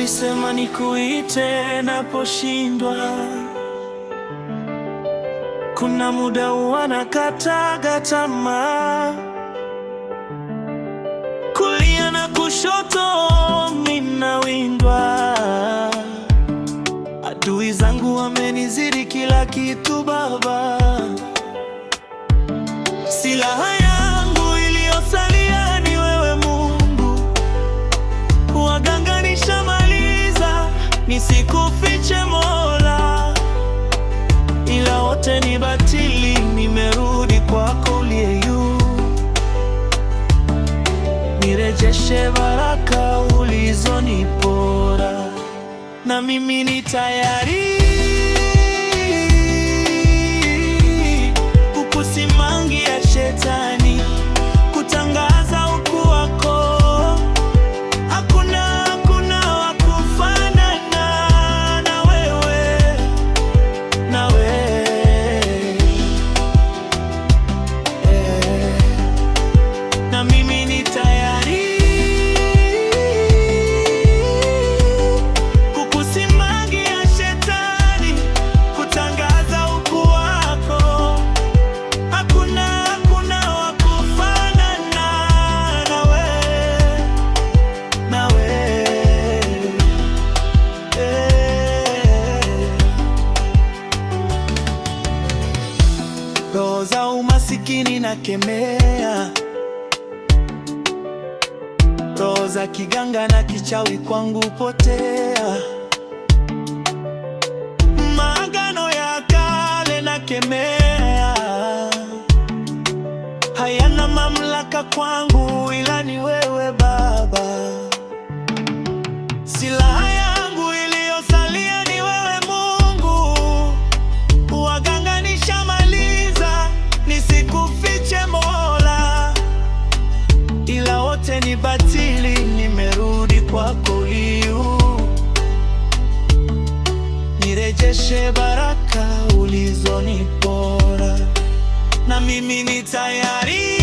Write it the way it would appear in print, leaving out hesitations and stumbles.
ulisema nikuite naposhindwa. Kuna muda wanakataga tamaa, kulia na kushoto minawindwa. Adui zangu wamenizidi kila kitu Baba. Silaha yangu iliyosalia ni wewe Mungu, waganga nishamaliza, nisikufiche Mola, ila wote ni batili, nimerudi kwako uliye juu. Nirejeshe baraka ulizonipora, na mimi ni tayari kukusimangia shetani, kutangaza ukuu wako. Hakuna wa kufanana na wewe, na mimi ni tayari kukusimangia shetani, kutangaza ukuu wako. Hakuna wa kufanana na wewe. Roho za umasikini nakemea, roho za kiganga na kichawi kwangu potea. Maagano ya kale nakemea, hayana mamlaka kwangu, ila ni wewe Baba. Silaha yangu iliyosalia ni wewe Mungu, waganga nishamaliza, nisikufiche Mola, ila wote ni batili, nimerudi kwako uliye juu. Nirejeshe baraka ulizonipora, na mimi ni tayari